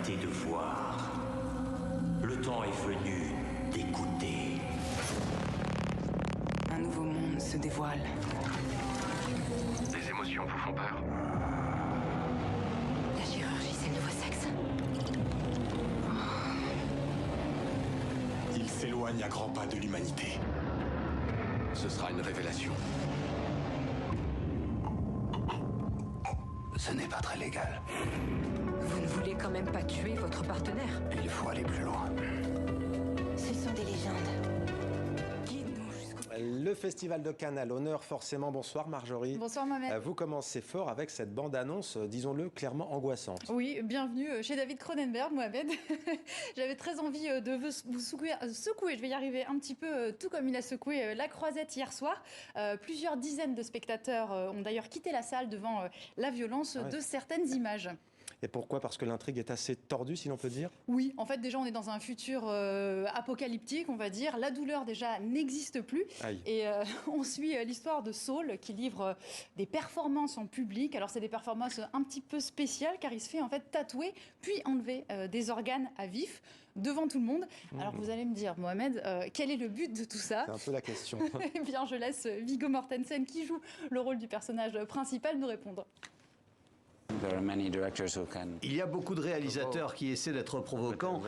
arrêtez de voir. Le temps est venu d'écouter. Un nouveau monde se dévoile. Les émotions vous font peur? La chirurgie, c'est le nouveau sexe. Il s'éloigne à grands pas de l'humanité. Ce sera une révélation. Ce n'est pas très légal. Vous ne voulez quand même pas tuer votre partenaire? Il faut aller plus loin. Ce sont des légendes. Guide-nous jusqu'au... Le Festival de Cannes à l'honneur, forcément. Bonsoir Marjorie. Bonsoir Mohamed. Vous commencez fort avec cette bande-annonce, disons-le, clairement angoissante. Oui, bienvenue chez David Cronenberg, Mohamed. J'avais très envie de vous secouer, je vais y arriver un petit peu, tout comme il a secoué la Croisette hier soir. Plusieurs dizaines de spectateurs ont d'ailleurs quitté la salle devant la violence de certaines images. Et pourquoi? Parce que l'intrigue est assez tordue, si l'on peut dire. Oui, en fait, déjà, on est dans un futur apocalyptique, on va dire. La douleur, déjà, n'existe plus. Aïe. Et on suit l'histoire de Saul, qui livre des performances en public. Alors, c'est des performances un petit peu spéciales, car il se fait, en fait, tatouer, puis enlever des organes à vif, devant tout le monde. Alors, vous allez me dire, Mohamed, quel est le but de tout ça? C'est un peu la question. Eh bien, je laisse Viggo Mortensen, qui joue le rôle du personnage principal, nous répondre. Il y a beaucoup de réalisateurs qui essaient d'être provocants,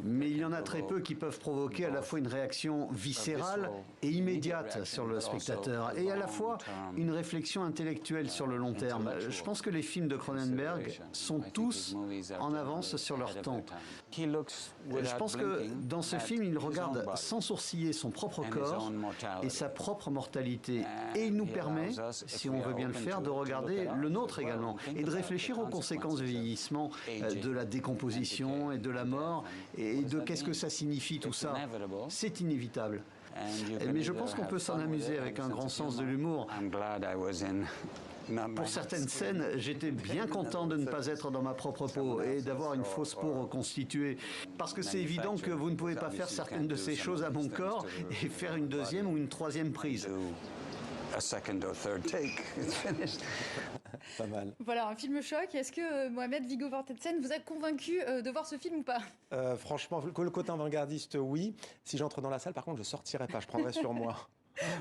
mais il y en a très peu qui peuvent provoquer à la fois une réaction viscérale et immédiate sur le spectateur, et à la fois une réflexion intellectuelle sur le long terme. Je pense que les films de Cronenberg sont tous en avance sur leur temps. Je pense que dans ce film, il regarde sans sourciller son propre corps et sa propre mortalité, et il nous permet, si on veut bien le faire, de regarder le nôtre également, et de réfléchir aux conséquences du vieillissement, de la décomposition et de la mort, et de qu'est-ce que ça signifie tout ça. C'est inévitable. Mais je pense qu'on peut s'en amuser avec un grand sens de l'humour. Pour certaines scènes, j'étais bien content de ne pas être dans ma propre peau et d'avoir une fausse peau reconstituée. Parce que c'est évident que vous ne pouvez pas faire certaines de ces choses à mon corps et faire une deuxième ou une troisième prise. A second or third take. It's finished. Pas mal. Voilà, un film choc. Est-ce que Mohamed, Viggo Mortensen vous a convaincu de voir ce film ou pas? Franchement, le côté avant-gardiste, oui. Si j'entre dans la salle, par contre, je sortirai pas. Je prendrai sur moi.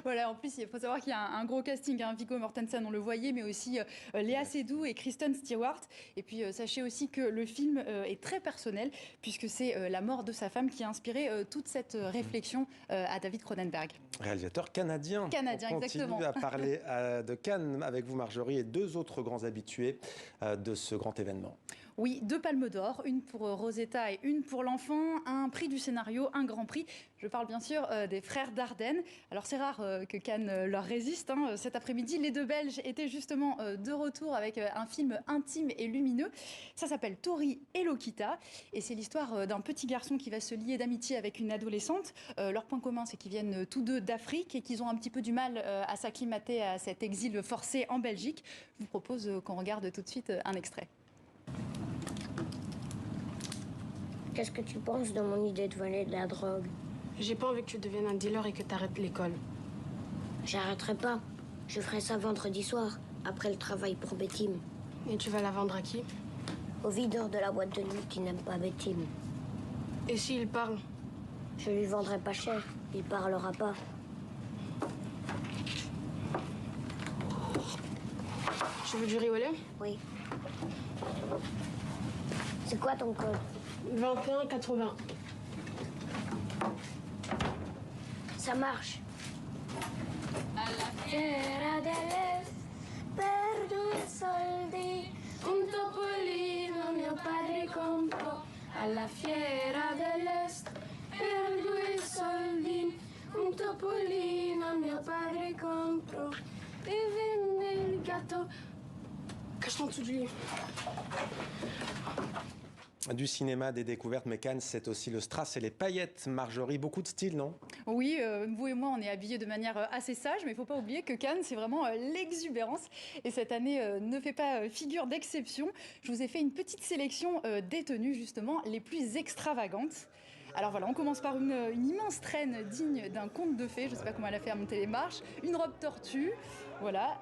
Voilà, en plus, il faut savoir qu'il y a un gros casting. Viggo Mortensen, on le voyait, mais aussi Léa Seydoux et Kristen Stewart. Et puis, sachez aussi que le film est très personnel, puisque c'est la mort de sa femme qui a inspiré toute cette réflexion à David Cronenberg. Réalisateur canadien. Canadien, on continue exactement. à parler de Cannes avec vous, Marjorie, et deux autres grands habitués de ce grand événement. Oui, 2 palmes d'or, une pour Rosetta et une pour l'enfant, un prix du scénario, un grand prix. Je parle bien sûr des frères Dardenne. Alors c'est rare que Cannes leur résiste. Cet après-midi, les deux Belges étaient justement de retour avec un film intime et lumineux. Ça s'appelle Tori et Lokita. Et c'est l'histoire d'un petit garçon qui va se lier d'amitié avec une adolescente. Leur point commun, c'est qu'ils viennent tous deux d'Afrique et qu'ils ont un petit peu du mal à s'acclimater à cet exil forcé en Belgique. Je vous propose qu'on regarde tout de suite un extrait. Qu'est-ce que tu penses de mon idée de voler de la drogue? J'ai pas envie que tu deviennes un dealer et que t'arrêtes l'école. J'arrêterai pas. Je ferai ça vendredi soir, après le travail pour Bettim. Et tu vas la vendre à qui? Au videur de la boîte de nuit qui n'aime pas Bettim. Et s'il parle? Je lui vendrai pas cher. Il parlera pas. Tu veux du riz au lait? Oui. C'est quoi ton code? 21,80. Ça marche. A la fiera dell'est, per 2 soldi, un topolino mio padre comprò. A la fiera dell'est, per 2 soldi, un topolino mio padre comprò. E venne il gatto. Cache-toi en dessous du lit. Du cinéma, des découvertes, mais Cannes, c'est aussi le strass et les paillettes. Marjorie, beaucoup de style, non? Oui, vous et moi, on est habillés de manière assez sage, mais il ne faut pas oublier que Cannes, c'est vraiment l'exubérance. Et cette année ne fait pas figure d'exception. Je vous ai fait une petite sélection des tenues, justement, les plus extravagantes. Alors voilà, on commence par une immense traîne digne d'un conte de fées. Je ne sais pas comment elle a fait à monter les marches. Une robe tortue, voilà.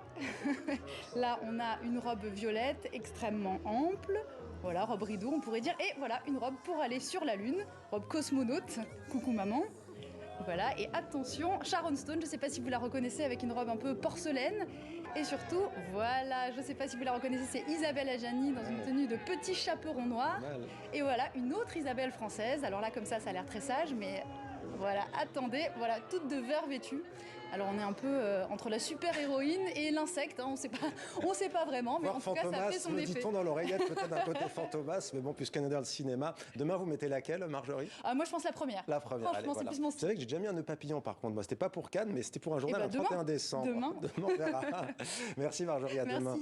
Là, on a une robe violette extrêmement ample. Voilà, robe rideau, on pourrait dire. Et voilà, une robe pour aller sur la Lune. Robe cosmonaute. Coucou maman. Voilà, et attention, Sharon Stone, je ne sais pas si vous la reconnaissez avec une robe un peu porcelaine. Et surtout, voilà, je ne sais pas si vous la reconnaissez, c'est Isabelle Adjani dans une tenue de petit chaperon noir. Et voilà, une autre Isabelle française. Alors là, comme ça a l'air très sage, mais voilà, attendez, voilà, toute de vert vêtue. Alors on est un peu entre la super-héroïne et l'insecte, hein, on sait pas vraiment, mais en tout cas ça fait son effet. Dit-on dans l'oreillette, peut-être d'un côté Fantomas, mais bon, puisqu'on est dans le cinéma. Demain, vous mettez laquelle, Marjorie? Moi je pense la première. La première, franchement, allez, voilà. C'est plus mon style. C'est vrai que j'ai déjà mis un nœud papillon par contre, moi c'était pas pour Cannes, mais c'était pour un journal le 31 décembre. Demain, on verra. Merci Marjorie, à demain.